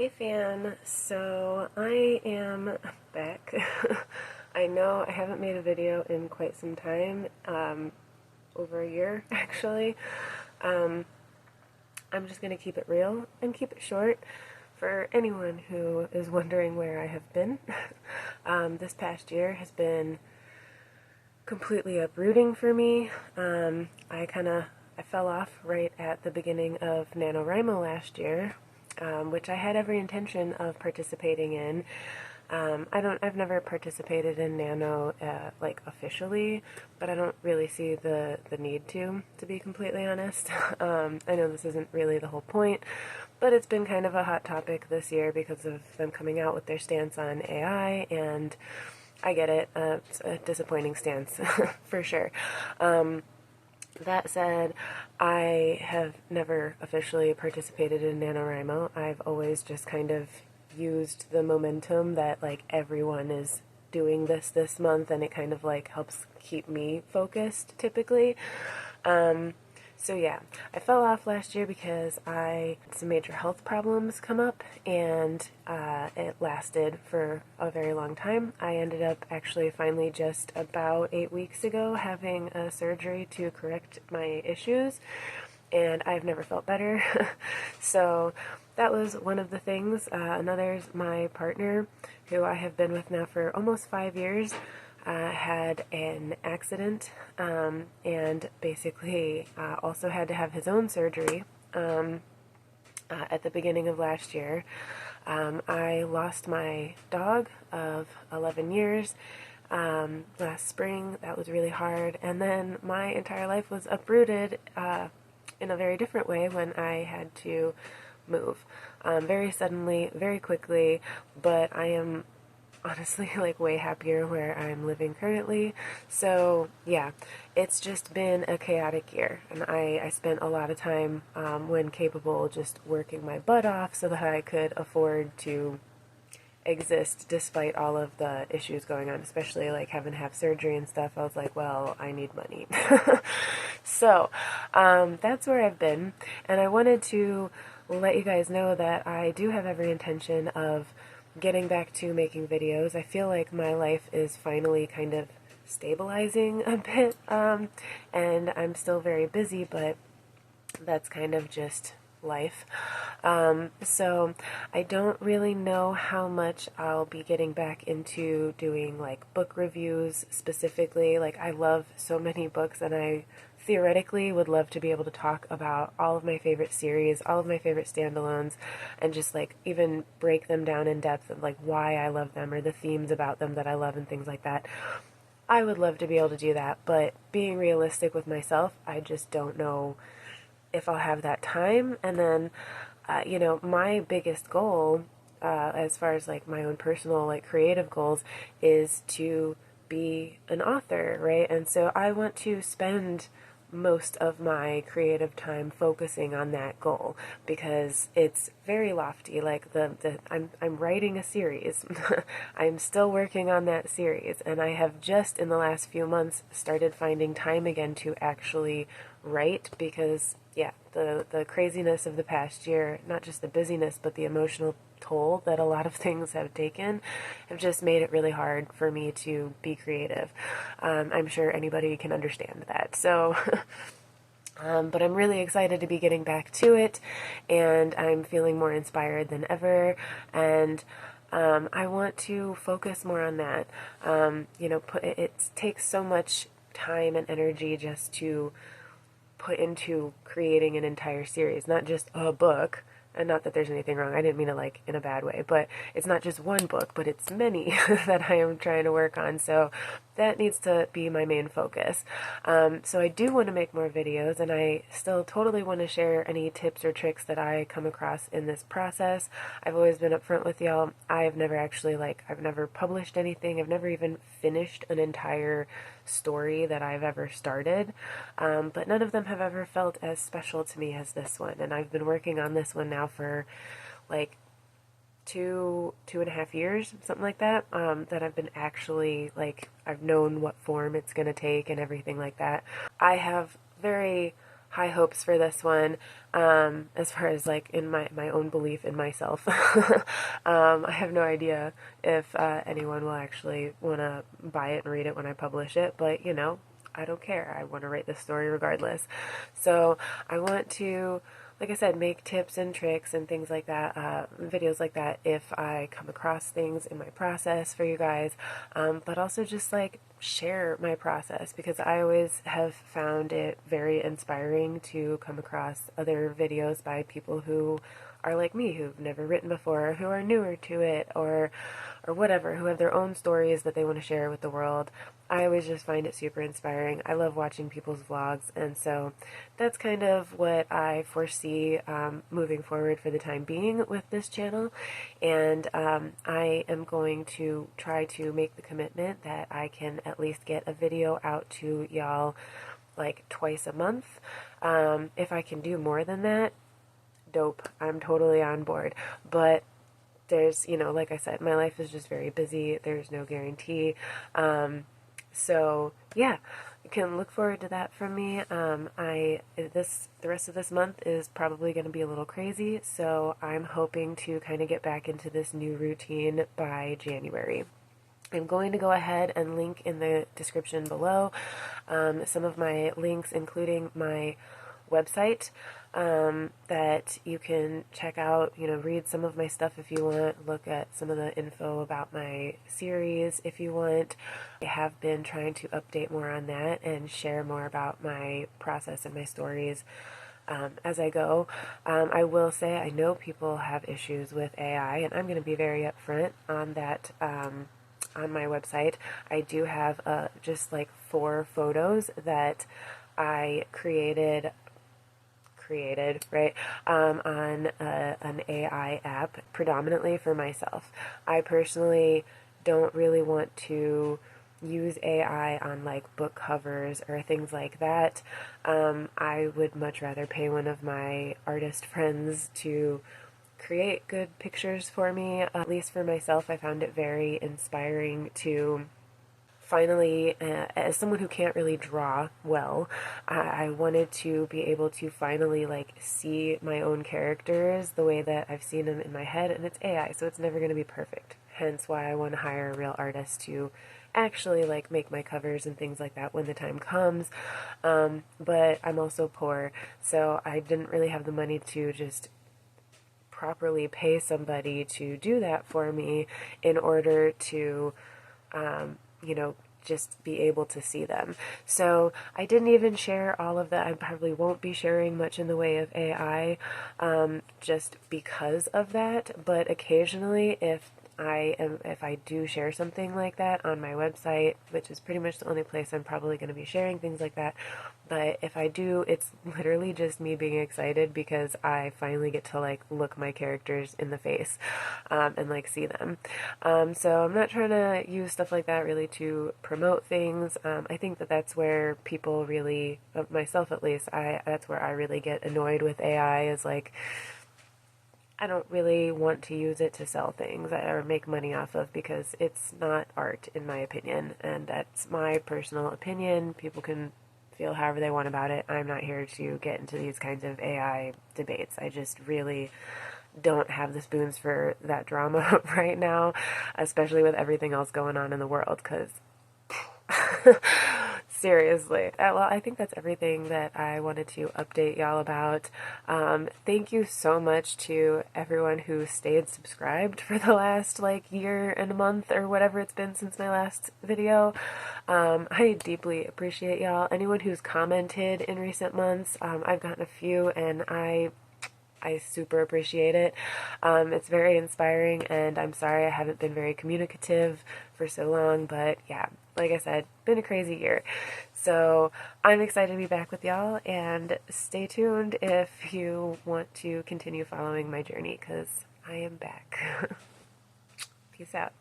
Hey fam, so I am back. I know I haven't made a video in quite some time, over a year actually. Um, I'm just going to keep it real and keep it short for anyone who is wondering where I have been. This past year has been completely uprooting for me. I fell off right at the beginning of NaNoWriMo last year, which I had every intention of participating in. I've never participated in Nano, like officially, but I don't really see the need to be completely honest. I know this isn't really the whole point, but it's been kind of a hot topic this year because of them coming out with their stance on AI, and I get it. It's a disappointing stance for sure. That said, I have never officially participated in NaNoWriMo. I've always just kind of used the momentum that like everyone is doing this month, and it kind of like helps keep me focused typically. So yeah, I fell off last year because I had some major health problems come up, and it lasted for a very long time. I ended up actually finally just about 8 weeks ago having a surgery to correct my issues, and I've never felt better. So that was one of the things. Another's my partner, who I have been with now for almost 5 years. Had an accident, and basically also had to have his own surgery at the beginning of last year. I lost my dog of 11 years last spring. That was really hard. And then my entire life was uprooted in a very different way when I had to move. Very suddenly, very quickly, but I am honestly like way happier where I'm living currently. So yeah, it's just been a chaotic year, and I spent a lot of time when capable just working my butt off so that I could afford to exist despite all of the issues going on, especially like having to have surgery and stuff. I was like, well, I need money. So that's where I've been, and I wanted to let you guys know that I do have every intention of getting back to making videos. I feel like my life is finally kind of stabilizing a bit, and I'm still very busy, but that's kind of just life. So I don't really know how much I'll be getting back into doing like book reviews specifically. Like, I love so many books, and I theoretically would love to be able to talk about all of my favorite series, all of my favorite standalones, and just like even break them down in depth of like why I love them or the themes about them that I love and things like that. I would love to be able to do that, but being realistic with myself, I just don't know if I'll have that time. And then, my biggest goal, as far as like my own personal, like creative goals, is to be an author, right? And so I want to spend most of my creative time focusing on that goal because it's very lofty. Like I'm writing a series. I'm still working on that series, and I have just in the last few months started finding time again to actually write because yeah, the craziness of the past year, not just the busyness, but the emotional toll that a lot of things have taken, have just made it really hard for me to be creative. I'm sure anybody can understand that. So, but I'm really excited to be getting back to it, and I'm feeling more inspired than ever, and I want to focus more on that. It takes so much time and energy just to put into creating an entire series, not just a book. And not that there's anything wrong, I didn't mean it like in a bad way, but it's not just one book, but it's many that I am trying to work on. So that needs to be my main focus. So I do want to make more videos, and I still totally want to share any tips or tricks that I come across in this process. I've always been upfront with y'all. I've never published anything. I've never even finished an entire story that I've ever started, but none of them have ever felt as special to me as this one. And I've been working on this one now for like two and a half years, something like that, that I've been actually, like, I've known what form it's going to take and everything like that. I have very high hopes for this one, as far as like in my own belief in myself. I have no idea if anyone will actually want to buy it and read it when I publish it, but you know, I don't care. I want to write this story regardless. So I want to, like I said, make tips and tricks and things like that, videos like that if I come across things in my process for you guys, but also just like share my process, because I always have found it very inspiring to come across other videos by people who are like me, who've never written before, who are newer to it, or whatever, who have their own stories that they want to share with the world. I always just find it super inspiring. I love watching people's vlogs, and so that's kind of what I foresee moving forward for the time being with this channel. And I am going to try to make the commitment that I can at least get a video out to y'all like twice a month. If I can do more than that, dope. I'm totally on board. But there's, you know, like I said, my life is just very busy. There's no guarantee. So yeah, you can look forward to that from me. The rest of this month is probably going to be a little crazy, so I'm hoping to kind of get back into this new routine by January. I'm going to go ahead and link in the description below some of my links, including my website, that you can check out, you know, read some of my stuff if you want, look at some of the info about my series if you want. I have been trying to update more on that and share more about my process and my stories as I go. I will say I know people have issues with AI, and I'm going to be very upfront on that. On my website, I do have just like 4 photos that I created, right, on an AI app predominantly for myself. I personally don't really want to use AI on like book covers or things like that. I would much rather pay one of my artist friends to create good pictures for me. At least for myself, I found it very inspiring to finally, as someone who can't really draw well, I wanted to be able to finally like see my own characters the way that I've seen them in my head, and it's AI, so it's never going to be perfect. Hence why I want to hire a real artist to actually like make my covers and things like that when the time comes. But I'm also poor, so I didn't really have the money to just properly pay somebody to do that for me in order to, you know, just be able to see them. So I didn't even share all of that. I probably won't be sharing much in the way of AI, just because of that. But occasionally, if I do share something like that on my website, which is pretty much the only place I'm probably going to be sharing things like that, but if I do, it's literally just me being excited because I finally get to like look my characters in the face, and like see them. So I'm not trying to use stuff like that really to promote things. I think that that's where people really, myself at least, that's where I really get annoyed with AI, is like, I don't really want to use it to sell things or make money off of, because it's not art in my opinion, and that's my personal opinion. People can feel however they want about it. I'm not here to get into these kinds of AI debates. I just really don't have the spoons for that drama right now, especially with everything else going on in the world, because seriously. Well, I think that's everything that I wanted to update y'all about. Thank you so much to everyone who stayed subscribed for the last like year and a month or whatever it's been since my last video. I deeply appreciate y'all. Anyone who's commented in recent months, I've gotten a few, and I super appreciate it. It's very inspiring, and I'm sorry I haven't been very communicative for so long, but yeah, like I said, been a crazy year. So I'm excited to be back with y'all, and stay tuned if you want to continue following my journey, because I am back. Peace out.